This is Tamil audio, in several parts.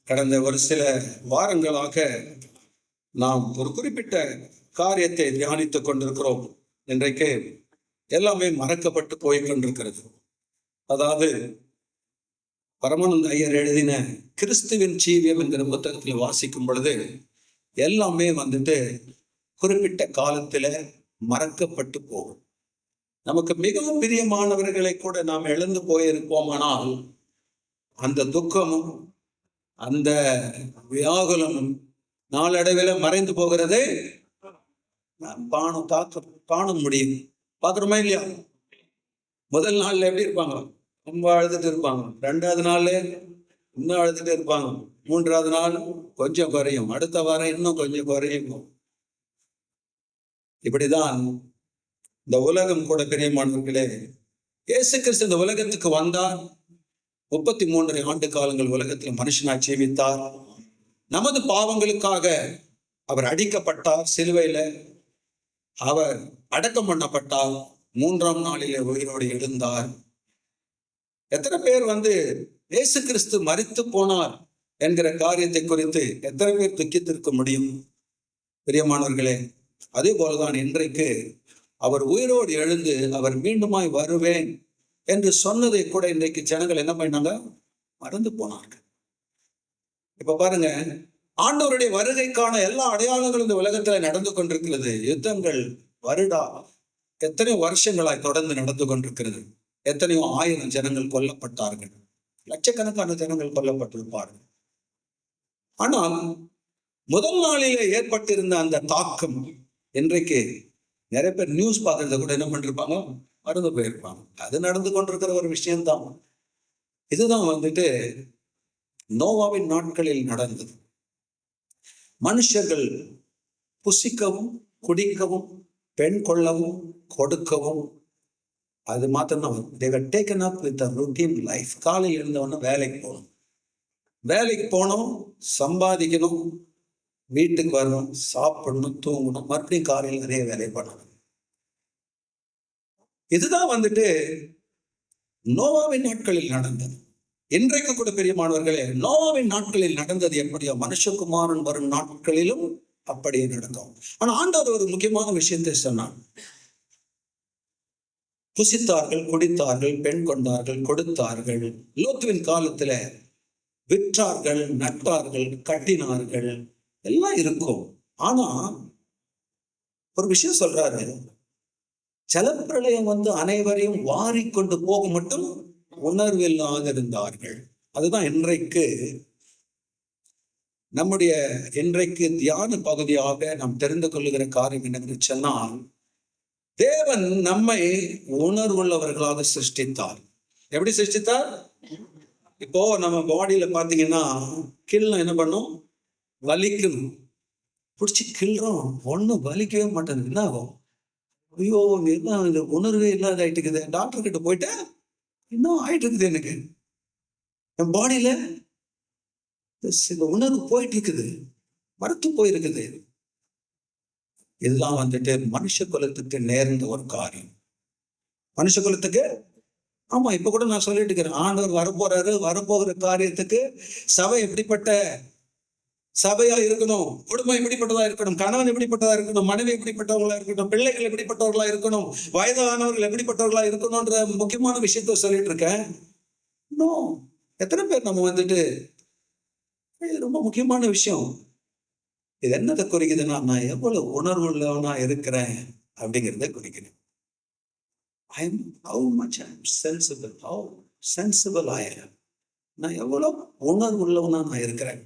கடந்த ஒரு சில வாரங்களாக நாம் ஒரு குறிப்பிட்ட காரியத்தை தியானித்துக் கொண்டிருக்கிறோம். இன்றைக்கு எல்லாமே மறக்கப்பட்டு போய் கொண்டிருக்கிறது. அதாவது பரமானந்த ஐயர் எழுதின கிறிஸ்துவின் ஜீவியம் என்கிற புத்தகத்தில் வாசிக்கும் பொழுது எல்லாமே குறிப்பிட்ட காலத்துல மறக்கப்பட்டு போகும். நமக்கு மிகவும் பிரியமானவர்களை கூட நாம் இழந்து போயிருப்போமானால் அந்த துக்கமும் அந்த வியாகுலமும் நாளடைவில் மறைந்து போகிறதே காண முடியும். பாக்குறோமா இல்லையா? முதல் நாள்ல எப்படி இருப்பாங்க? ரொம்ப அழுதுட்டு இருப்பாங்க. 2வது நாள்ல இன்னும் அழுதுட்டு இருப்பாங்க. 3வது நாள் கொஞ்சம் குறையும். அடுத்த வாரம் இன்னும் கொஞ்சம் குறையும். இப்படிதான் இந்த உலகம் கூட பிரியமானவர்களே. இயேசு கிறிஸ்து இந்த உலகத்துக்கு வந்தார். 33 ஆண்டு காலங்கள் உலகத்தில் மனுஷனாய் ஜீவித்தார். நமது பாவங்களுக்காக அவர் அடிக்கப்பட்டார். சிலுவையில அவர் அடக்கம் பண்ணப்பட்டார். 3ஆம் நாளிலே உயிரோடு எழுந்தார். எத்தனை பேர் இயேசு கிறிஸ்து மரித்து போனார் என்கிற காரியத்தை குறித்து எத்தனை பேர் துக்கித்திருக்க முடியும்? பிரியமானவர்களே, அதே போலதான் இன்றைக்கு அவர் உயிரோடு எழுந்து அவர் மீண்டுமாய் வருவேன் என்று சொன்னதை கூட இன்றைக்கு ஜனங்கள் என்ன பண்ணாங்க? மறந்து போனார்கள். இப்ப பாருங்க, ஆண்டவருடைய வருகைக்கான எல்லா அடையாளங்களும் இந்த உலகத்துல நடந்து கொண்டிருக்கிறது. யுத்தங்கள் எத்தனையோ வருஷங்களாய் தொடர்ந்து நடந்து கொண்டிருக்கிறது. எத்தனையோ ஆயிரம் ஜனங்கள் கொல்லப்பட்டார்கள். லட்சக்கணக்கான ஜனங்கள் கொல்லப்பட்டிருப்பார்கள். ஆனால் முதல் நாளிலே ஏற்பட்டிருந்த அந்த தாக்கம் இன்றைக்கு நிறைய பேர் நியூஸ் பார்க்கறத கூட என்ன பண்ணிருப்பாங்க? மறந்து போயிருப்பாங்க. அது நடந்து கொண்டிருக்கிற ஒரு விஷயம்தான். இதுதான் நோவாவின் நாட்களில் நடந்தது. மனுஷர்கள் புசிக்கவும் குடிக்கவும் பெண் கொள்ளவும் கொடுக்கவும், அது மாத்திரம் they were taken up with a routine life. காலையில் இருந்தவொன்னே வேலைக்கு போனோம், சம்பாதிக்கணும், வீட்டுக்கு வரணும், சாப்பிடணும், தூங்கணும், மறுபடியும் காலையில் நிறைய வேலை பண்ணணும். இதுதான் நோவாவின் நாட்களில் நடந்தது. இன்றைக்கு கூட பெரியமானவர்களே, நோவாவின் நாட்களில் நடந்தது எப்படியோ மனுஷகுமாரன் வரும் நாட்களிலும் அப்படியே நடக்கும். ஆனா ஆண்டவர் ஒரு முக்கியமான விஷயத்தை சொன்னார். புசித்தார்கள், குடித்தார்கள், பெண் கொண்டார்கள், கொடுத்தார்கள். லோத்துவின் காலத்துல விற்றார்கள், நட்டார்கள், கட்டினார்கள், எல்லாம் இருக்கும். ஆனா ஒரு விஷயம் சொல்றாரு, ஜலப்பிரளயம் அனைவரையும் வாரிக்கொண்டு போக மட்டும் உணர்வில்லாத இருந்தார்கள். அதுதான் இன்றைக்கு தியான பகுதியாக நாம் தெரிந்து கொள்ளுகிற காரியம் என்னன்னு சொன்னால், தேவன் நம்மை உணர்வுள்ளவர்களாக சிருஷ்டித்தார். எப்படி சிருஷ்டித்தார்? இப்போ நம்ம பாடியில பாத்தீங்கன்னா கிள்ளம் என்ன பண்ணும்? வலிக்கணும். பிடிச்சி கிள்றோம், ஒன்னும் வலிக்கவே மாட்டேங்குது. என்ன ஆகும்? ஐயோ, எல்லாம் இந்த உணர்வே இல்லாத ஆயிட்டு இருக்குது. டாக்டர் கிட்ட போயிட்டு இன்னும் ஆயிட்டு இருக்குது. எனக்கு என் பாடியில இந்த உணர்வு போயிட்டு இருக்குது, மறுத்து போயிருக்குது. இதுதான் மனுஷ குலத்துக்கு நேர்ந்த ஒரு காரியம். மனுஷ குலத்துக்கு, ஆமா, இப்ப கூட நான் சொல்லிட்டு இருக்கிறேன், ஆண்டவர் வரப்போகிற காரியத்துக்கு சபை எப்படிப்பட்ட சபையா இருக்கணும், குடும்பம் எப்படிப்பட்டதா இருக்கணும், கணவன் எப்படிப்பட்டதா இருக்கணும், மனைவி எப்படிப்பட்டவர்களா இருக்கணும், பிள்ளைகள் எப்படிப்பட்டவர்களா இருக்கணும், வயதானவர்கள் எப்படிப்பட்டவர்களா இருக்கணும்ன்ற முக்கியமான விஷயத்த சொல்லிட்டு இருக்கேன். இன்னும் எத்தனை பேர் நம்ம ரொம்ப முக்கியமான விஷயம் இது என்னதை குறிக்குதுன்னா, நான் எவ்வளவு உணர்வு உள்ளவனா இருக்கிறேன் அப்படிங்கிறத குறிக்கிறேன். how much I'm sensible, how sensible I am. நான் எவ்வளவு உணர்வு உள்ளவனா நான் இருக்கிறேன்.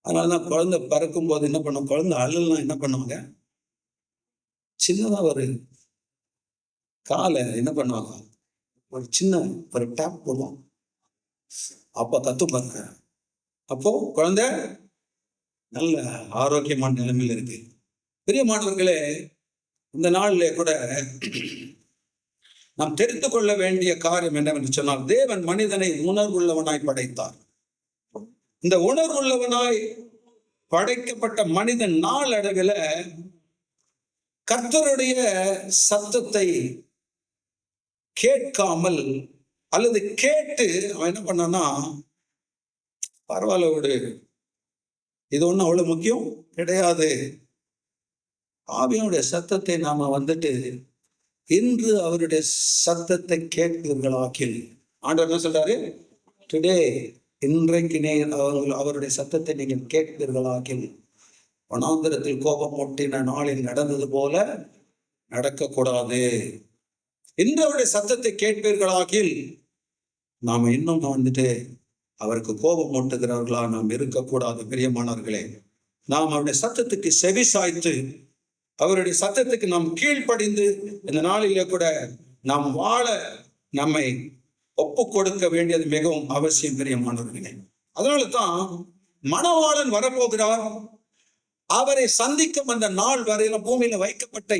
அதனாலதான் குழந்தை பறக்கும் போது என்ன பண்ணும், குழந்தை அழுலாம் என்ன பண்ணுவாங்க, சின்னதா ஒரு காலை என்ன பண்ணுவாங்க, ஒரு சின்ன ஒரு டேப் போடுவோம். அப்ப கத்துப்பாங்க. அப்போ குழந்தை நல்ல ஆரோக்கியமான நிலைமையில் இருக்கு. பிரியமானவர்களே, இந்த நாளிலே கூட நாம் தெரிந்து கொள்ள வேண்டிய காரியம் என்னவென்று சொன்னால், தேவன் மனிதனை உணர்வுள்ளவனாய் படைத்தார். இந்த உணர்வுள்ளவனாய் படைக்கப்பட்ட மனிதன் நாளடைவில் கர்த்தருடைய சத்தத்தை கேட்காமல் அல்லது கேட்டு அவன் என்ன பண்ணான்னா பரவாயில்ல விடு, இது ஒன்றும் அவ்வளவு முக்கியம் கிடையாது. ஆவியானுடைய சத்தத்தை நாம வந்துட்டு இன்று அவருடைய சத்தத்தை கேட்பீர்களாக்கில், ஆண்டவர் என்ன சொல்றாரு? டுடே, இன்றைக்கு அவருடைய சத்தத்தை நீங்கள் கேட்பீர்களாக்கில் வனாந்திரத்தில் கோபம் ஒட்டின நாளில் நடந்தது போல நடக்கக்கூடாது. இன்று அவருடைய சத்தத்தை கேட்பீர்களாகில் நாம இன்னும் வந்துட்டு அவருக்கு கோபம் மூட்டுகிறவர்களா நாம் இருக்கக்கூடாது. பிரியமானவர்களே, நாம் அவருடைய சத்தத்துக்கு செவி சாய்த்து அவருடைய சத்தத்துக்கு நாம் கீழ்ப்படிந்து இந்த நாளிலே கூட நாம் வாழ நம்மை ஒப்பு கொடுக்க வேண்டியது மிகவும் அவசியம். பிரியமானவர்களே, அதனால தான் மணவாளன் வரப்போகிறார். அவரை சந்திக்கும் அந்த நாள் வரையில பூமியில வைக்கப்பட்ட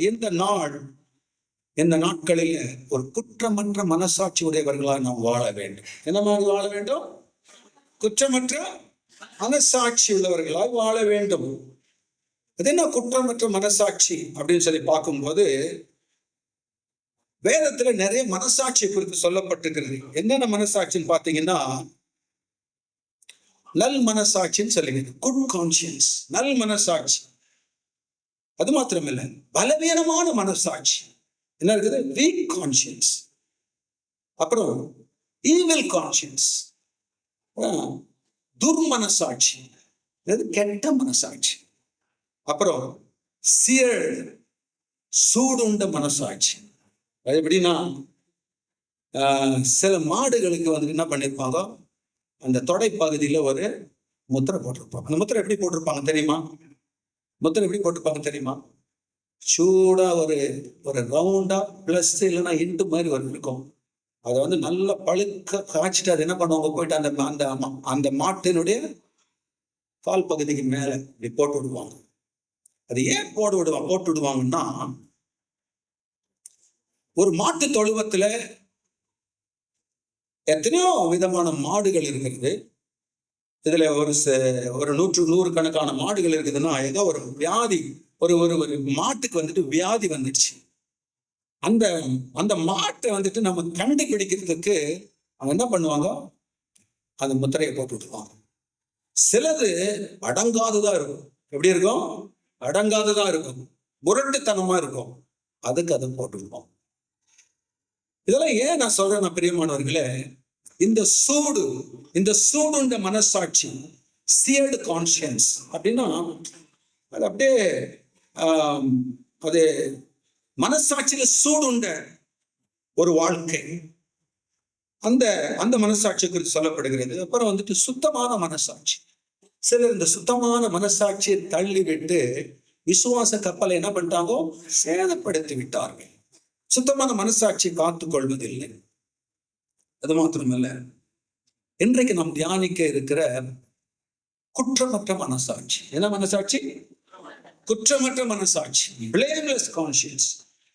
இந்த நாட்களில் ஒரு குற்றமற்ற மனசாட்சி உடையவர்களாக நாம் வாழ வேண்டும். என்ன மாதிரி வாழ வேண்டும்? குற்றமற்ற மனசாட்சி உள்ளவர்களாய் வாழ வேண்டும். அது என்ன குற்றமற்ற மனசாட்சி அப்படின்னு சொல்லி பார்க்கும்போது, வேதத்துல நிறைய மனசாட்சி குறித்து சொல்லப்பட்டிருக்கிறது. என்னென்ன மனசாட்சின்னு பார்த்தீங்கன்னா, நல் மனசாட்சின்னு சொல்லுங்க, குட் கான்சியன்ஸ், நல் மனசாட்சி. அது மாத்திரமில்ல, பலவீனமான மனசாட்சி என்ன இருக்குது? Week conscious. அப்புறம் ஈவில் கான்சியன்ஸ், துர்மனசாட்சி, கெட்ட மனசாட்சி. அப்புறம் சூடுண்ட மனசாட்சி. அது எப்படின்னா, சில மாடுகளுக்கு வந்து என்ன பண்ணிருப்பாங்க, அந்த தொடை பகுதியில ஒரு முத்திரை போட்டிருப்பாங்க. அந்த முத்திரை எப்படி போட்டிருப்பாங்க தெரியுமா? சூடா ஒரு ரவுண்டா பிளஸ் இல்லைன்னா இன்ட்டு மாதிரி ஒரு இருக்கும். அதை வந்து நல்லா பழுக்க காய்ச்சிட்டு அது என்ன பண்ணுவாங்க, போயிட்டு அந்த மாட்டினுடைய கால் பகுதிக்கு மேல இப்படி போட்டு விடுவாங்க. அது ஏன் போட்டு விடுவாங்கன்னா, ஒரு மாட்டு தொழுவத்துல எத்தனையோ விதமான மாடுகள் இருக்கிறது. இதுல ஒரு 100 கணக்கான மாடுகள் இருக்குதுன்னா, ஏதோ ஒரு வியாதி, ஒரு மாட்டுக்கு வந்துட்டு வியாதி வந்துடுச்சு. அந்த மாட்டை வந்துட்டு நம்ம கண்டுபிடிக்கிறதுக்கு அவங்க என்ன பண்ணுவாங்க, அந்த முத்திரையை போட்டு விட்டுருவாங்க. சிலது அடங்காததா இருக்கும். எப்படி இருக்கும்? அடங்காததா இருக்கும், முரட்டுத்தனமா இருக்கும். அதுக்கு அதை போட்டுருப்போம். இதெல்லாம் ஏன் நான் சொல்றேன் பிரியமானவர்களே, இந்த சூடுண்ட மனசாட்சி, சியர்டு கான்சியன்ஸ் அப்படின்னா, அது அப்படியே அது மனசாட்சியில சூடுண்ட ஒரு வாழ்க்கை, அந்த மனசாட்சி குறித்து சொல்லப்படுகிறது. அப்புறம் வந்துட்டு சுத்தமான மனசாட்சி. சிலர் இந்த சுத்தமான மனசாட்சியை தள்ளி விட்டு விசுவாச கப்பலை என்ன பண்ணிட்டாங்கோ, சேதப்படுத்தி விட்டார்கள். சுத்தமான மனசாட்சி காத்துக் கொள்வதில்லை. அது மாத்திரமல்ல, இன்றைக்கு நாம் தியானிக்க இருக்கிற குற்றமற்ற மனசாட்சி. என்ன மனசாட்சி? குற்றமற்ற மனசாட்சி, பிளேம்லெஸ் கான்சியன்ஸ்.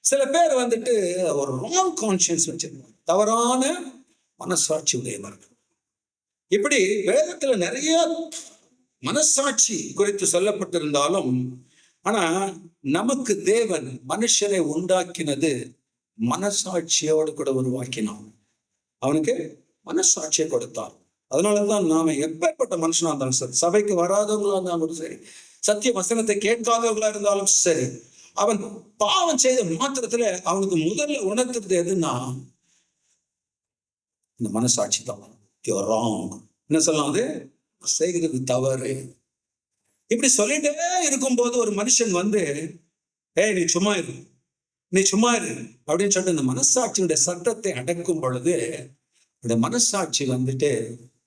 சில பேர் வந்துட்டு ஒரு ராங் கான்சியன்ஸ் வச்சிருக்காங்க, தவறான மனசாட்சி உடையவர்கள். இப்படி வேதத்துல நிறைய மனசாட்சி குறித்து சொல்லப்பட்டிருந்தாலும், ஆனா நமக்கு தேவன் மனுஷனை உண்டாக்கினது மனசாட்சியோடு கூட உருவாக்கினான். அவனுக்கு மனசாட்சியை கொடுத்தான். அதனாலதான் நாம எப்பேற்பட்ட மனுஷனா இருந்தாலும் சரி, சபைக்கு வராதவங்களா இருந்தாலும் சரி, சத்திய வசனத்தை கேட்காதவர்களா இருந்தாலும் சரி, அவன் பாவம் செய்த மாத்திரத்துல அவனுக்கு முதல்ல உணர்த்துறது எதுன்னா இந்த மனசாட்சி தான். You are wrong. என்ன சொல்லலாம்? அது செய்கிறது தவறு. இப்படி சொல்லிட்டே இருக்கும்போது ஒரு மனுஷன் வந்து, ஏய் நீ சும்மா இரு அப்படின்னு சொல்லிட்டு இந்த மனசாட்சியுடைய சத்தத்தை அடக்கும் பொழுது இந்த மனசாட்சி வந்துட்டு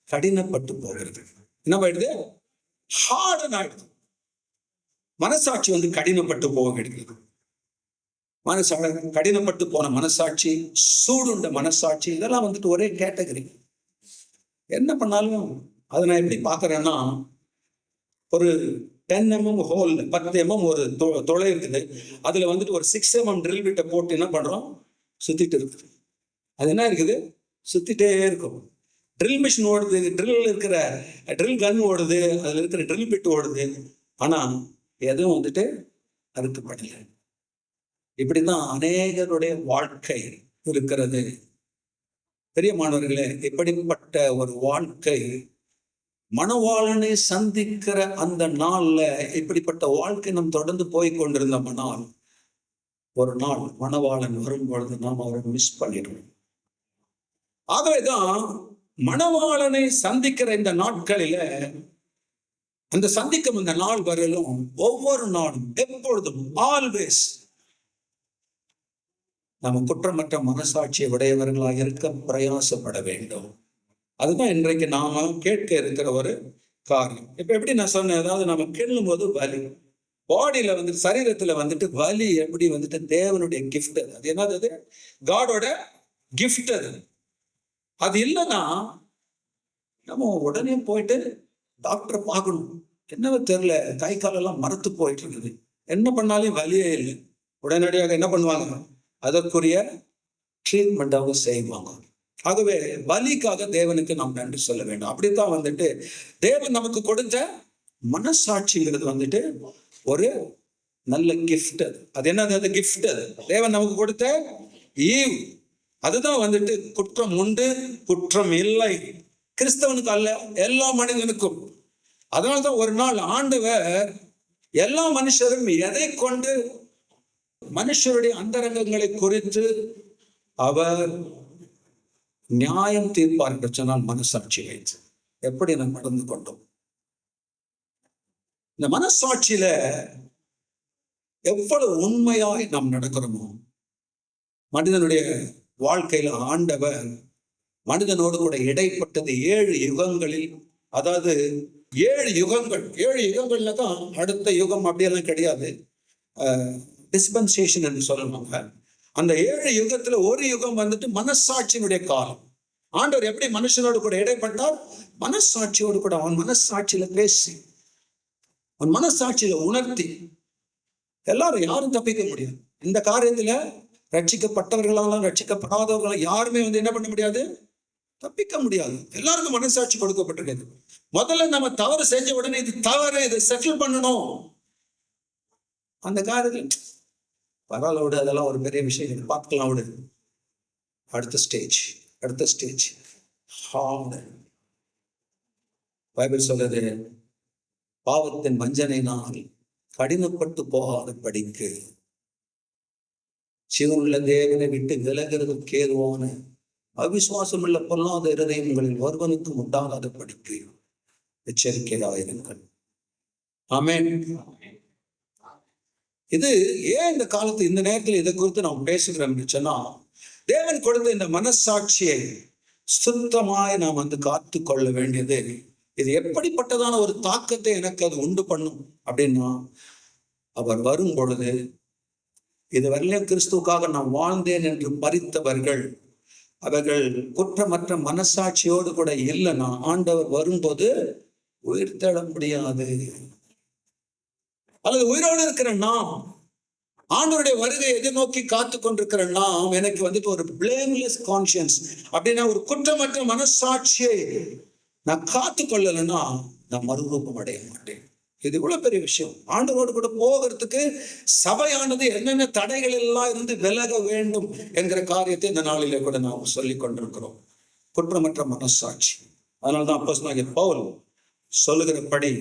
கடினப்பட்டு போகிறது. என்ன ஆயிடுது? ஹார்டன் ஆயிடுது. மனசாட்சி வந்து கடினப்பட்டு போகிறது. கடினப்பட்டு போன மனசாட்சி, சூடுண்ட மனசாட்சி, இதெல்லாம் வந்துட்டு ஒரே கேட்டகரி. என்ன பண்ணாலும் அதை நான் எப்படி பார்க்கறேன்னா, ஒரு 10 mm ஹோல், 10 mm ஒரு தொலை இருக்குது. அதுல வந்துட்டு ஒரு 6 mm ட்ரில் விட்ட போட்டு என்ன பண்றோம், சுத்திட்டு இருக்குது. அது என்ன இருக்குது? சுத்திட்டே இருக்கும். ட்ரில் மிஷின் ஓடுது, ட்ரில் கன் ஓடுது, அதுல இருக்கிற ட்ரில் பிட் ஓடுது. ஆனா எதுவும் வந்துட்டு அறுக்கப்படலை. இப்படிதான் அநேகருடைய வாழ்க்கை இருக்கிறது. பெரிய மாணவர்களே, இப்படிப்பட்ட ஒரு வாழ்க்கை மணவாளனை சந்திக்கிற அந்த நாள்ல இப்படிப்பட்ட வாழ்க்கை நாம் தொடர்ந்து போய் கொண்டிருந்தோம்னால் ஒரு நாள் மணவாளன் வரும்பொழுது நாம் அவரை மிஸ் பண்ணிடுவோம். ஆகவேதான் மணவாளனை சந்திக்கிற இந்த நாட்களில, அந்த சந்திக்கும் இந்த நாள் வரலும் ஒவ்வொரு நாளும் எப்பொழுதும் ஆல்வேஸ் நம்ம குற்றமற்ற மனசாட்சியை உடையவர்களாக இருக்க பிரயாசப்பட வேண்டும். அதுதான் இன்றைக்கு நாம கேட்க இருக்கிற ஒரு காரணம். இப்ப எப்படி நான் சொன்னேன், அதாவது நம்ம கிள்ளும் போது வலி, பாடியில வந்துட்டு சரீரத்துல வந்துட்டு வலி எப்படி வந்துட்டு தேவனுடைய கிஃப்ட். அது என்னது? அது காடோட கிஃப்ட். அது இல்லைன்னா நம்ம உடனே போயிட்டு டாக்டரை பார்க்கணும். என்னவோ தெரியல, கை காலெல்லாம் மரத்து போயிட்டு இருக்குது, என்ன பண்ணாலும் வலியே இல்லை. உடனடியாக என்ன பண்ணுவாங்க? அதற்குரிய ட்ரீட்மெண்ட் அவங்க செய்வாங்க. ஆகவே வலிக்காக தேவனுக்கு நாம் நன்றி சொல்ல வேண்டும். அப்படித்தான் வந்துட்டு தேவன் நமக்கு கொடுத்த மனசாட்சிங்கிறது வந்துட்டு ஒரு நல்ல கிஃப்ட். அது என்னது? அது கிஃப்ட். அது தேவன் நமக்கு கொடுத்த ஈவ். அதுதான் வந்துட்டு குற்றம் உண்டு குற்றம் இல்லை, கிறிஸ்தவனுக்கு அல்ல, எல்லா மனிதனுக்கும். அதனால்தான் ஒரு நாள் ஆண்டவர் எல்லா மனுஷரும் எதை கொண்டு மனுஷருடைய அந்தரங்கங்களை குறித்து அவர் நியாயம் தீர்ப்பார் என்று சொன்னால் மனசாட்சி வைத்து எப்படி நாம் நடந்து கொண்டோம். இந்த மனசாட்சியில எவ்வளவு உண்மையாய் நாம் நடக்கிறோமோ, மனிதனுடைய வாழ்க்கையில ஆண்டவர் மனிதனோடு கூட இடைப்பட்டது 7 யுகங்களில். அதாவது 7 யுகங்கள். 7 யுகங்கள்ல தான் அடுத்த யுகம் அப்படியெல்லாம் கிடையாது, டிஸ்பென்சேஷன் என்று சொல்லுவாங்க. அந்த 7 யுகத்துல ஒரு யுகம் வந்துட்டு மனசாட்சியினுடைய காலம். ஆண்டவர் எப்படி மனுஷனோடு கூட இடைப்பட்டார்? மனசாட்சியோடு கூட, அவன் மனசாட்சியில பேசி, அவன் மனசாட்சியில உணர்த்தி. எல்லாரும் யாரும் தப்பிக்க முடியாது இந்த காரியத்துல. ரட்சிக்கப்பட்டவர்களாலும் ரட்சிக்கப்படாதவர்களாலும் யாருமே வந்து என்ன பண்ண முடியாது, தப்பிக்க முடியாது. எல்லாருக்கும் மனசாட்சி கொடுக்கப்பட்டிருக்கிறது. முதல்ல நம்ம தவறு செஞ்ச உடனே இது தவறு, இதை செட்டில் பண்ணணும். அந்த காரியத்தில் பரவாயில்ல விடு, அதெல்லாம் ஒரு பெரிய விஷயம், பார்க்கலாம் விடு. அடுத்த ஸ்டேஜ். பைபிள் சொல்லுது, பாவத்தின் வஞ்சனையினால் கடினப்பட்டு போகாத படிக்கு சிவனுள்ள தேவனை விட்டு விலகிறதுக்கு ஏதுவான அவிசுவாசம் உள்ள பொல்லாத இருதயங்களில் ஒருவனுக்கு உண்டாகாத படிக்கு எச்சரிக்கையாயிருங்கள். ஆமென். இது ஏன் இந்த காலத்து இந்த நேரத்தில் இதை குறித்து நாம் பேசுகிறோம் சொன்னா, தேவன் கொடுத்த இந்த மனசாட்சியை சுத்தமாய் நாம் வந்து காத்து கொள்ள வேண்டியது. இது எப்படிப்பட்டதான ஒரு தாக்கத்தை எனக்கு அது உண்டு பண்ணும் அப்படின்னா, அவர் வரும் பொழுது, இதுவரையிலும் கிறிஸ்துவுக்காக நான் வாழ்ந்தேன் என்று மரித்தவர்கள், அவர்கள் குற்றமற்ற மனசாட்சியோடு கூட இல்லைன்னா ஆண்டவர் வரும்போது உயிர் தேட முடியாது. அல்லது உயிரோடு இருக்கிற நாம், ஆண்டவருடைய வருகை எதிர்நோக்கி காத்து கொண்டிருக்கிற நாம், எனக்கு வந்துட்டு ஒரு பிளேம்லெஸ் கான்சியன்ஸ் அப்படின்னா ஒரு குற்றமற்ற மனசாட்சியை நான் காத்து கொள்ளலைன்னா நான் மறுரூபம் அடைய மாட்டேன். இது இவ்வளவு பெரிய விஷயம். ஆண்டவரோடு கூட போகிறதுக்கு சபையானது என்னென்ன தடைகள் எல்லாம் இருந்து விலக வேண்டும் என்கிற காரியத்தை இந்த நாளிலே கூட நாம் சொல்லிக் கொண்டிருக்கிறோம். குற்றமற்ற மனசாட்சி. அதனால்தான் அப்போஸ்தலனாகிய பவுல் சொல்லுகிறபடி,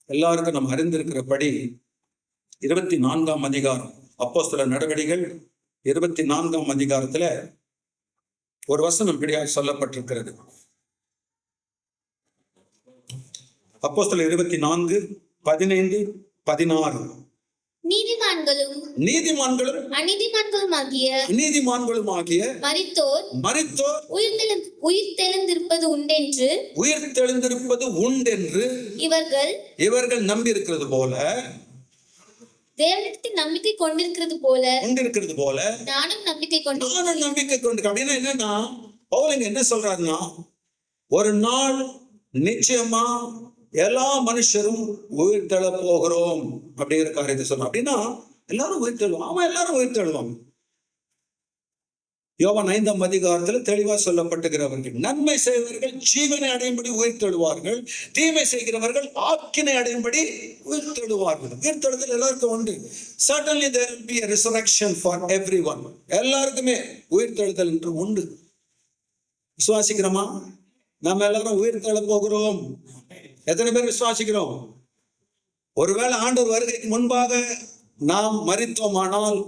எல்லாருக்கும் நம்ம அறிந்திருக்கிறபடி 24ஆம் அதிகாரம், அப்போஸ்தலர் நடவடிக்கைகள் 24ஆம் அதிகாரத்துல ஒரு வசனம் இப்படியாக சொல்லப்பட்டிருக்கிறது. அப்போஸ்தலர் 24:15-16. நீதிமான்களும் அநீதிமான்களுமாகிய மரித்தோர் உயிர்த்தெழுந்திருப்பது உண்டென்று இவர்கள் நம்பி இருக்கிறது போல, தேவனிடத்தில் நம்பிக்கை கொண்டிருக்கிறது போல நானும் நம்பிக்கை கொண்டிருக்கேன். அப்படின்னா என்னன்னா, பவுல் என்ன சொல்றாருன்னா, ஒரு நாள் நிச்சயமா எல்லா மனுஷரும் உயிர் தள்ள போகிறோம் அப்படிங்கிற காரியத்தை சொல்றோம். அப்படின்னா எல்லாரும் உயிர் தள்ளுவாங்க. ஆமா, எல்லாரும் உயிர் தள்ளுவாங்க. யோவான் 5ஆம் அதிகாரத்துல தெளிவா சொல்லப்பட்டுகிறவர்கள், நன்மை செய்வர்கள் ஜீவனை அடையும்படி உயிர் தள்ளுவார்கள், தீமை செய்கிறவர்கள் ஆக்கினை அடையும்படி உயிர் தள்ளுவார்கள். உயிர் தள்ளுதல் எல்லாருக்கும் உண்டு. Certainly there will be a resurrection for everyone. எல்லாருக்குமே உயிர் தள்ளுதல் என்று உண்டு. விசுவாசிக்கிறோமா? நம்ம எல்லாரும் உயிர் தள்ள போகிறோம். எத்தனை பேர் விசுவாசிக்கிறோம்? ஒருவேளை ஆண்டவர் வருகைக்கு முன்பாக நாம் மரித்தோமானால்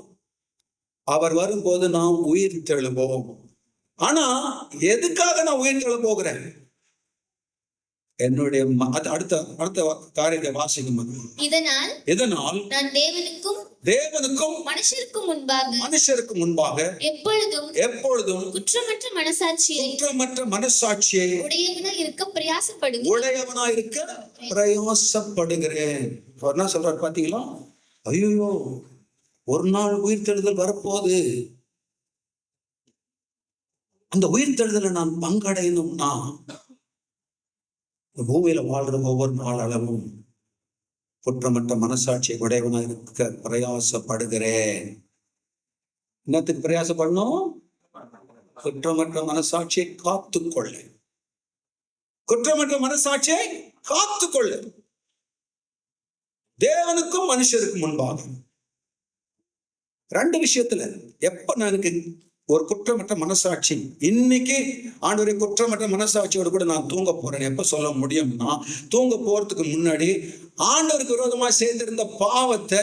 அவர் வரும்போது நாம் உயிர் தெழுவோம். ஆனா எதுக்காக நான் உயிர் தெழ போகிறேன்? என்னுடைய அடுத்த காரியத்தை வாசிக்கும். இதனால் நான் தேவனுக்கும் மனுஷருக்கு முன்பாக எப்பொழுதும் குற்றமற்ற மனசாட்சியை உடையவனாய் இருக்க பிரயாசப்படுகிறேன். என்ன சொல்றாரு பாத்தீங்களா? ஐயோ, ஒரு நாள் உயிர் தெழுதல் வரப்போகுது. அந்த உயிர் தெழுதலை நான் பங்கடையணும்னா பூமியில வாழ்ற ஒவ்வொரு நாள் அளவும் குற்றமற்ற மனசாட்சியை உடையவனாக இருக்க பிரயாசப்படுகிறேன். என்னத்துக்கு பிரயாசப்படணும்? குற்றமற்ற மனசாட்சியை காத்துக்கொள்ள. குற்றமற்ற மனசாட்சியை காத்துக்கொள்ள. தேவனுக்கும் மனுஷருக்கும் முன்பாக ரெண்டு விஷயத்துல எப்ப எனக்கு ஒரு குற்றமற்ற மனசாட்சி, இன்னைக்கு ஆண்டவரே குற்றமற்ற மனசாட்சியோடு கூட நான் தூங்க போறேன் எப்ப சொல்ல முடியும்னா, தூங்க போறதுக்கு முன்னாடி ஆண்டவருக்கு விரோதமா செய்திருந்த பாவத்தை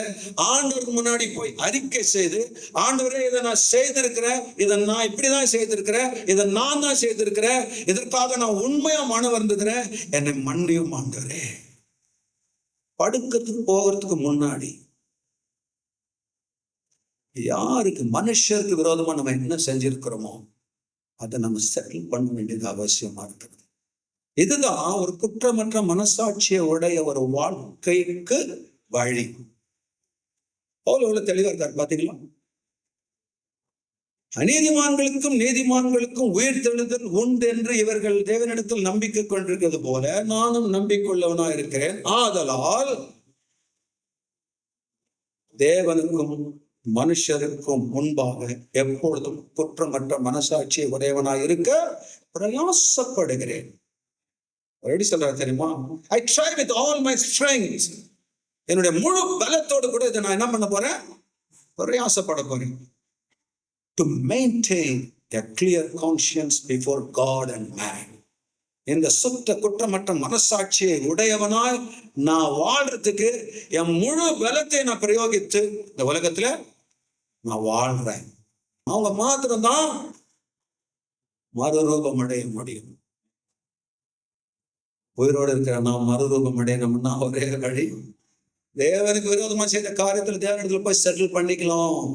ஆண்டவருக்கு முன்னாடி போய் அறிக்கை செய்து, ஆண்டவரே இதை நான் செய்திருக்கிறேன், இதை நான் இப்படிதான் செய்திருக்கிறேன், இதை நான் தான் செய்திருக்கிறேன், இதற்காக நான் உண்மையா மன வருந்துகிறேன், என்னை மன்னியும் ஆண்டவரே. படுக்கிறதுக்கு போகிறதுக்கு முன்னாடி யாருக்கு மனுஷருக்கு விரோதமா நம்ம என்ன செஞ்சிருக்கிறோமோ அதை நம்ம செட்டில் பண்ண வேண்டியது அவசியமா இருக்கிறது. இதுதான் ஒரு குற்றமற்ற மனசாட்சியை உடைய ஒரு வாழ்க்கைக்கு வழி. எவ்வளவு தெளிவா இருக்காரு பாத்தீங்களா? அநீதிமான்களுக்கும் நீதிமான்களுக்கும் உயிர் தெழுதல் உண்டு என்று இவர்கள் தேவனிடத்தில் நம்பிக்கை கொண்டிருக்கிறது போல நானும் நம்பிக்கொள்ளவனா இருக்கிறேன். ஆதலால் தேவனுக்கும் மனுஷருக்கும் முன்பாக எப்பொழுதும் குற்றமற்ற மனசாட்சியை உடையவனாய் இருக்க பிரயாசப்படுகிறேன். எப்படி சொல்றாரு தெரியுமா? I try with all my strength. என்னுடைய முழு பலத்தோடு கூட இதை நான் என்ன பண்ண போறேன்? பிரயாசப்பட போறேன். To maintain a clear conscience before God and man. இந்த சுத்த குற்றமற்ற மனசாட்சியை உடையவனாய் நான் வாழ்றதுக்கு என் முழு பலத்தை நான் பிரயோகித்து இந்த உலகத்துல நான் வாழ்றேன். அவங்க மாத்திரம்தான் மறுரூபம் அடைய முடியும். உயிரோடு இருக்கிற நாம் மறுரூபம் அடையணும்னா ஒரே வழி, தேவனுக்கு விரோதமா செய்த காரியத்துல தேவனிடத்துல போய் செட்டில் பண்ணிக்கலாம்.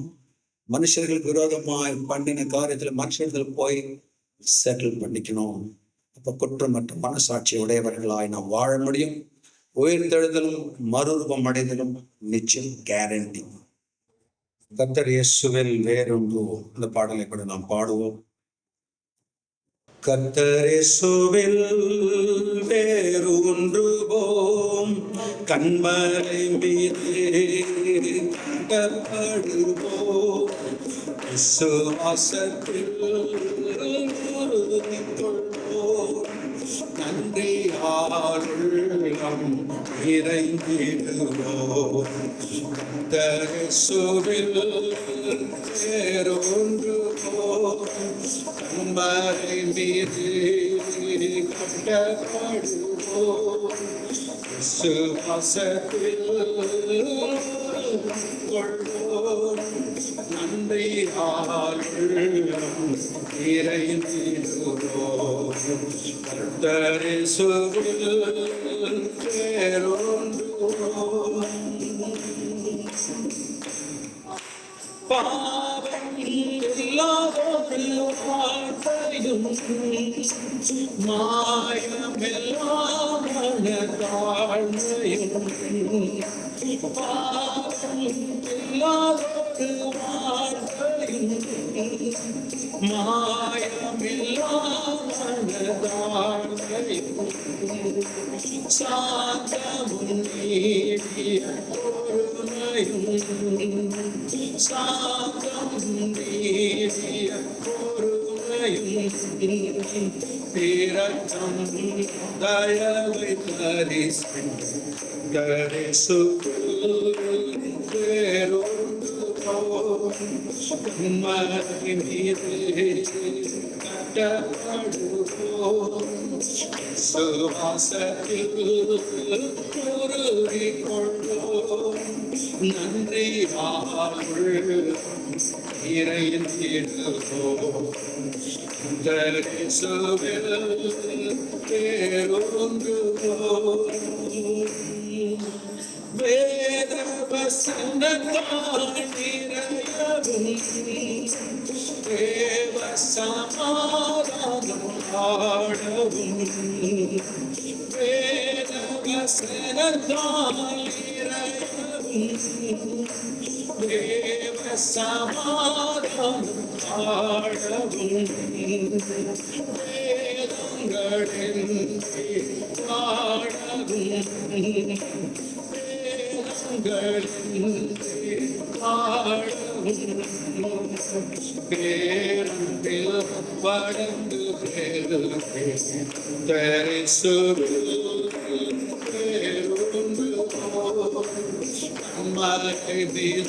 மனுஷர்களுக்கு விரோதமாய் பண்ணின காரியத்துல மனுஷத்துல போய் செட்டில் பண்ணிக்கணும். அப்ப குற்றமற்ற மனசாட்சி உடையவர்களாய் நாம் வாழ முடியும். உயிர்த்தெழுதலும் மறுரூபம் அடைதலும் நிச்சயம் கேரண்டி. கர்த்தர் இயேசுவில் வேறொன்று. இந்த பாடலை கூட நாம் பாடுவோம். கர்த்தர் இயேசுவில் வேறொன்றுவோம், கண்மலை மீது கட்டப்படுவோம், விசுவாசத்தில் உறுதிக்கொள்வோம், நன்றியாளுள்ளம் நிறைந்திடுவோம். கர்த்தர் இயேசுவில் வேறொன்றுவோம், கண்மலை மீது கட்டப்படுவோம், விசுவாசத்தில் கொள்வோம், நன்றியாளுள்ளம் நிறைந்திடுவோம். கர்த்தர் இயேசுவில் வேறொன்றுவோம். பாவம் இல்லாதொரு வாழ்க்கையும் மாயமெல்லாம் மனதாழ்மையும், பாவம் இல்லாதொரு வாழ்க்கையும் மாயமெல்லாம் மனதாழ்மையும், சாந்தமும் நீடிய பொறுமையும், சாந்தம் நீடிய பொறுமையும், இரக்கம் தயவை தரிசுக்குள் வேறொன்றுவோம், மலை மீது சுவாசத்தில் உருவிக்கொள்வோம். நன்றி இறையிடுவோம். வேத வசனத்தால் நிறையவும் தேவ சமாதானம் ஆடவும். வேத வசனத்தால் நிறையவும் தேவ சமாதானம் ஆடவும். வேதங்களின் ஆடவும். பேரன்பில் வளர்ந்து மலை மீது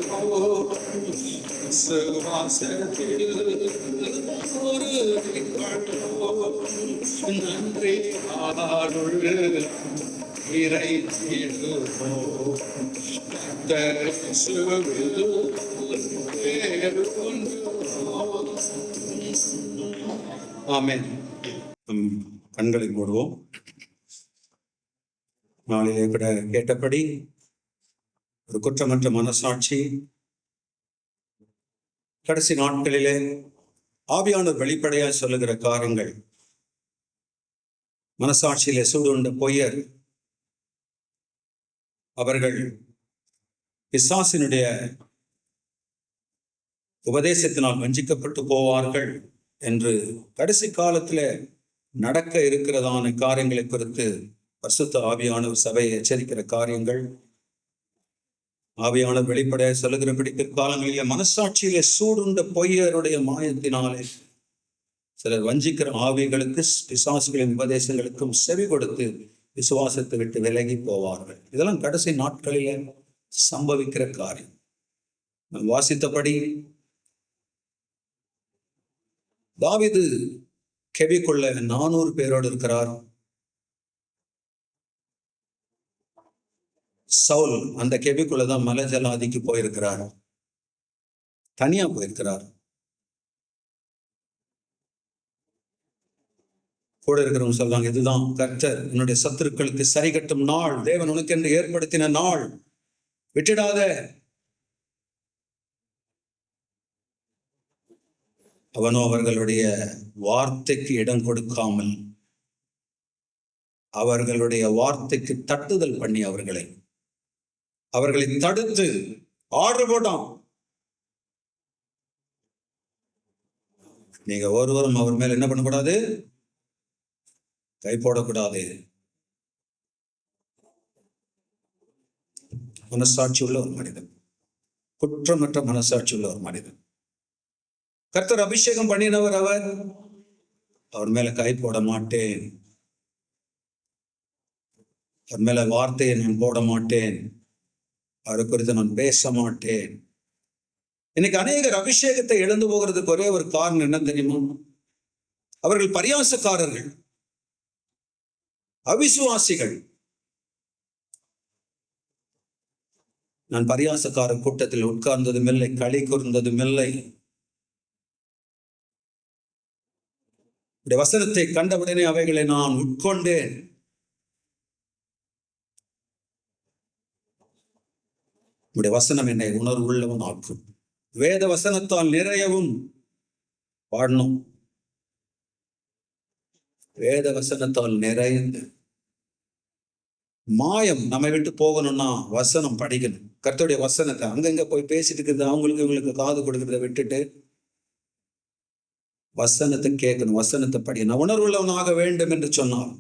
கண்டடுவோம். சுவாசத்தில் உருவிக்கொள்வோம். நன்றி ஆளுள் இறைத்திடுவோம். ஆமென். கண்களை மூடுவோம். நாளிலே கூட கேட்டபடி ஒரு குற்றமற்ற மனசாட்சி. கடைசி நாட்களிலே ஆவியானவர் வெளிப்படையாய் சொல்லுகிற காரியங்கள், மனசாட்சியிலே சூடுண்ட பொய்யர் அவர்கள் பிசாசினுடைய உபதேசத்தினால் வஞ்சிக்கப்பட்டு போவார்கள் என்று கடைசி காலத்தில் நடக்க இருக்கிறதான காரியங்களை குறித்து பரிசுத்த ஆவியானவர் சபையை எச்சரிக்கிற காரியங்கள். ஆவியானவர் வெளிப்படையாக சொல்லுகிறபடி பிற்காலங்களிலே மனசாட்சியிலே சூடுண்ட பொய்யருடைய மாயத்தினாலே சிலர் வஞ்சிக்கிற ஆவிகளுக்கு பிசாசுகளின் உபதேசங்களுக்கும் செவி கொடுத்து விசுவாசத்தை விட்டு விலகி போவார்கள். இதெல்லாம் கடைசி நாட்களிலே சம்பவிக்கிற காரியம். நாம் வாசித்தபடி தாவீது கெபிக்குள்ள 400 பேரோடு இருக்கிறார். சவுல் அந்த கெபிக்குள்ளதான் மலை ஜலாதிக்கு போயிருக்கிறார், தனியா போயிருக்கிறார். கூட இருக்கிறவங்க சொல்றாங்க, இதுதான் கர்த்தர் என்னுடைய சத்துருக்களுக்கு சரி கட்டும் நாள், தேவன் உனக்கு என்று ஏற்படுத்தின நாள், விட்டுடாத. அவனோ அவர்களுடைய வார்த்தைக்கு இடம் கொடுக்காமல் அவர்களுடைய வார்த்தைக்கு தட்டுதல் பண்ணி அவர்களை தடுத்து ஆர்டர் போட்டான். நீங்க ஒருவரும் அவர் மேல என்ன பண்ணக்கூடாது, கை போடக்கூடாது. மனசாட்சி உள்ள ஒரு மனிதன், குற்றமற்ற மனசாட்சி உள்ள ஒரு மனிதன். கர்த்தர் அபிஷேகம் பண்ணினவர் அவர் மேல கை போட மாட்டேன், அவர் மேல வார்த்தையை நான் போட மாட்டேன், அவரை குறித்து நான் பேச மாட்டேன். இன்னைக்கு அநேகர் அபிஷேகத்தை இழந்து போகிறதுக்கு ஒரே ஒரு காரணம் என்ன தெரியுமா? அவர்கள் பரியாசக்காரர்கள், அவிசுவாசிகள். நான் பரியாசக்கார கூட்டத்தில் உட்கார்ந்ததும் இல்லை, களி கூர்ந்ததும் இல்லை. வசனத்தை கண்டவுடனே அவைகளை நான் உட்கொண்டேன். உடைய வசனம் என்னை உணர்வு உள்ளவன் ஆக்கும். வேத வசனத்தால் நிறையவும் பாடணும். வேத வசனத்தால் நிறைந்து மாயம் நம்மை விட்டு போகணும்னா வசனம் படிக்கணும். கர்த்தருடைய வசனத்தை அங்கங்க போய் பேசிட்டு இருக்கிறது, அவங்களுக்கு இவங்களுக்கு காது கொடுக்கறத விட்டுட்டு வசனத்தை கேட்கணும், வசனத்தை படிக்கணும். உணர்வுள்ளவனாக வேண்டும் என்று சொன்னார்.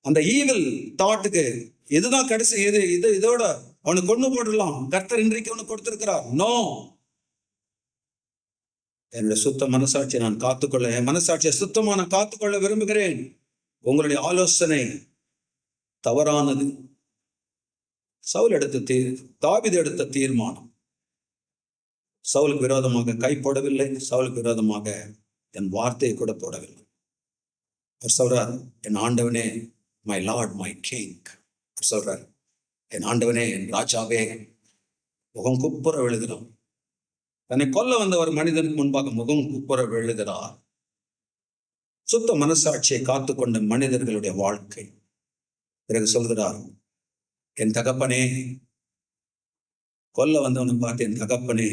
அந்த ஈவில் தாட்டுக்கு இதுதான் கடைசி, இதோட அவனை கொண்டு போடலாம். கர்த்தர் இன்றைக்கு அவனுக்கு கொடுத்திருக்கிறார். நோ, என்னுடைய சுத்த மனசாட்சியை நான் காத்துக்கொள்ள, என் மனசாட்சியை சுத்தமான காத்துக்கொள்ள விரும்புகிறேன். உங்களுடைய ஆலோசனை தவறானது. சவுல் எடுத்த தாவீது எடுத்த தீர்மானம் சவுலுக்கு விரோதமாக கை போடவில்லை, சவுலுக்கு விரோதமாக என் வார்த்தையை கூட போடவில்லை. அவர் சொல்றார், என் ஆண்டவனே, மை லார்ட், மை கிங். சொல்றார், என் ஆண்டவனே, என் ராஜாவே, முகம் குப்புற விழுகிறான். தன்னை கொல்ல வந்த ஒரு மனிதனுக்கு முன்பாக முகம் குப்புற விழுகிறார். சுத்த மனசாட்சியை காத்துக்கொண்ட மனிதர்களுடைய வாழ்க்கை. பிறகு சொல்கிறார், என் தகப்பனே, கொல்ல வந்தவனை பார்த்து, என் தகப்பனே,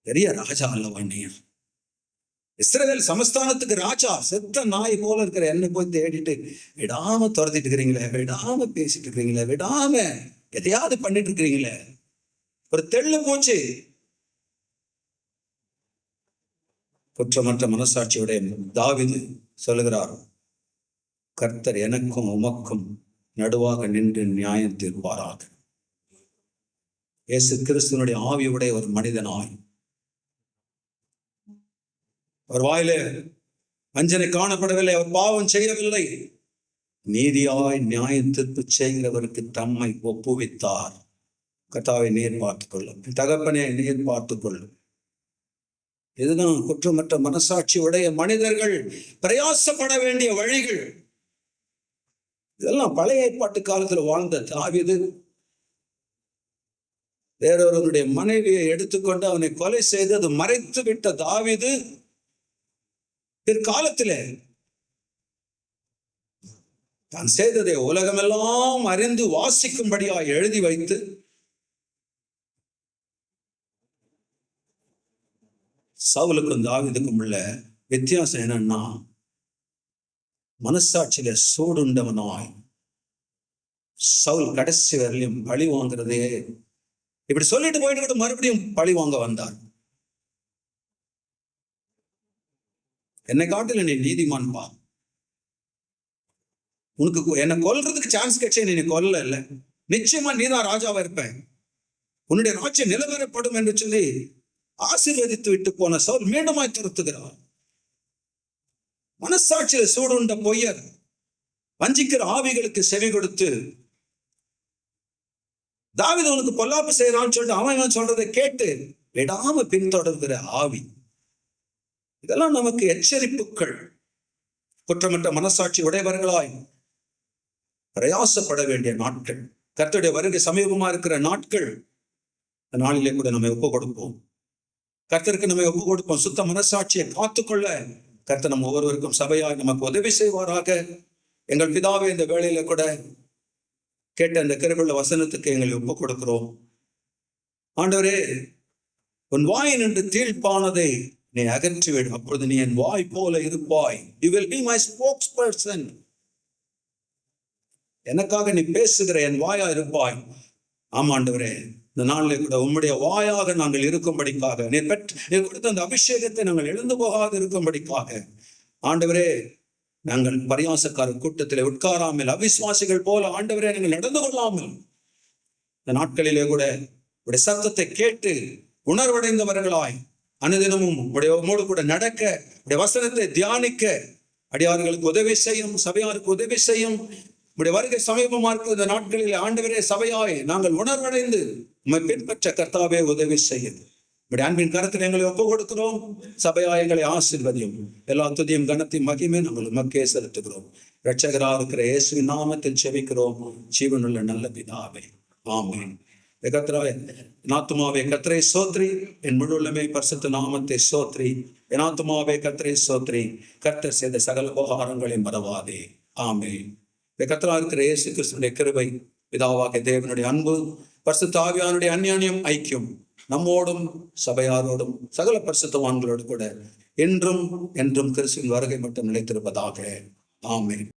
பெரிய ராஜா அல்லவா நீ? இஸ்ரவேல் சமஸ்தானத்துக்கு ராஜா, செத்த நாய் போல இருக்கிற என்னை போய் தேடிட்டு விடாம துரத்திட்டு இருக்கிறீங்களே, விடாம பேசிட்டு இருக்கிறீங்களே, விடாம எதையாவது பண்ணிட்டு இருக்கிறீங்களே, ஒரு தெள்ளு போச்சு. குற்றமற்ற மனசாட்சியுடைய தாவீது சொல்லுகிறார், கர்த்தர் எனக்கும் உமக்கும் நடுவாக நின்று நியாயம் தீர்ப்பாராக. இயேசு கிறிஸ்துவனுடைய ஆவியுடைய ஒரு மனிதனாய், அவர் வாயில வஞ்சனை காணப்படவில்லை, அவர் பாவம் செய்யவில்லை, நீதியாய் நியாயம் தீர்ப்பு செய்கிறவருக்கு தம்மை ஒப்புவித்தார். கர்த்தாவை நீர் பார்த்துக் கொள்ளும், தகப்பனே நீர் பார்த்துக் கொள்ளும். இதுதான் குற்றமற்ற மனசாட்சியுடைய மனிதர்கள் பிரயாசப்பட வேண்டிய வழிகள். இதெல்லாம் பழைய ஏற்பாட்டு காலத்துல வாழ்ந்த தாவீது வேறொருவனுடைய மனைவியை எடுத்துக்கொண்டு அவனை கொலை செய்து அது மறைத்து விட்ட தாவீது பிற்காலத்திலே தான் செய்ததை உலகமெல்லாம் அறிந்து வாசிக்கும்படியாக எழுதி வைத்து சவுலுக்கும் தாவீதுக்கும் உள்ள வித்தியாசம் என்னன்னா, மனசாட்சியில சூடுண்டவனாய் சவுல் கடைசி வரலையும் பழி வாங்குறதே, இப்படி சொல்லிட்டு போயிட்டு மறுபடியும் பழி வாங்க வந்தார். என்னை காட்டில நீ நீதிமான் பா, உனக்கு என்னை கொல்றதுக்கு சான்ஸ் கிடைச்சே, நீ கொல்ல இல்லை, நிச்சயமா நீதான் ராஜாவா இருப்பேன், உன்னுடைய ராஜ்யம் நிலவரப்படும் என்று சொல்லி ஆசீர்வதித்து விட்டு போன சவுல் மீண்டுமாய் துரத்துகிறார். மனசாட்சியில சூடுண்ட பொய்யர் வஞ்சிக்கிற ஆவிகளுக்கு செவி கொடுத்து, தாவீது உனக்கு பொல்லாப்பு செய்யறான்னு சொல்லிட்டு அவன் சொல்றதை கேட்டு விடாம பின்தொடர்கிற ஆவி. இதெல்லாம் நமக்கு எச்சரிப்புகள். குற்றமற்ற மனசாட்சி உடையவர்களாய் பிரயாசப்பட வேண்டிய நாட்கள், கர்த்தருடைய வருகை சமீபமா இருக்கிற நாட்கள். இந்த நாளிலே கூட நம்ம ஒப்பு கொடுப்போம், கர்த்தருக்கு நம்ம ஒப்பு கொடுப்போம். சுத்த மனசாட்சியை காத்துக்கொள்ள கர்த்தர் நம்ம ஒவ்வொருவருக்கும் சபையாய் நமக்கு உதவி செய்வாராக. எங்கள் பிதாவே, இந்த வேளையில கூட கேட்ட அந்த கிருபையுள்ள வசனத்துக்கு எங்களை ஒப்பு கொடுக்கிறோம். ஆண்டவரே, உன் வாய் நின்று தீழ்ப்பானதை நீ அகற்றிவிடு, அப்பொழுது நீ என் வாய் போல இருப்பாய். You will be my spokesperson. எனக்காக நீ பேசுகிற என் வாயா இருப்பாய். ஆமாண்டவரே, இந்த நாளிலே கூட உம்முடைய வாயாக நாங்கள் இருக்கும்படிக்காக, நீர் கொடுத்த அந்த அபிஷேகத்தை நாங்கள் எழுந்து போகாது இருக்கும்படிக்காக, ஆண்டவரே, நாங்கள் பரியாசக்கார கூட்டத்தில் உட்காராமல் அவிசுவாசிகள் போல ஆண்டவரே நாங்கள் நடந்து கொள்ளாமல், இந்த நாட்களிலே கூட உடைய சத்தத்தை கேட்டு உணர்வடைந்தவர்களாய் அனுதினமும் உம்மோடு கூட நடக்க, உடைய வசனத்தை தியானிக்க அடியார்களுக்கு உதவி செய்யும், சபையாருக்கு உதவி செய்யும். உடைய வருகை சமீபமா இருக்கிற இந்த நாட்களில் ஆண்டவரே, சபையாய் நாங்கள் உணர்வடைந்து உம்மை பின்பற்ற கர்த்தாவே உதவி செய்யும். உடைய அன்பின் கரத்தில் எங்களை ஒப்பு கொடுக்கிறோம். சபையாய் எங்களை ஆசீர்வதியும். எல்லா துதியும் கனத்தையும் மகிமை நாங்கள் உமக்கே செலுத்துகிறோம். இரட்சகராக இருக்கிற இயேசுவின் நாமத்தில் செபிக்கிறோம், ஜீவனுள்ள நல்ல பிதாவே, ஆமென். கர்த்தராவே, என் ஆத்துமாவே கர்த்தரை சோத்ரி, என் முழு உள்ளமே பரிசுத்த நாமத்தை சோத்ரி. என் ஆத்துமாவே கர்த்தரை சோத்ரி, கர்த்தர் செய்த சகல உபகாரங்களை மறவாதே, ஆமென். கர்த்தராக இருக்கிற இயேசு கிறிஸ்துவினுடைய கிருபை, பிதாவாகிய தேவனுடைய அன்பு, பரிசுத்த ஆவியானுடைய அந்யோன்யம் ஐக்கியம் நம்மோடும் சபையாரோடும் சகல பரிசுத்தவான்களோடு கூட என்றும் என்றும் கிறிஸ்துவின் வருகை மட்டும் நிலைத்திருப்பதாக, ஆமென்.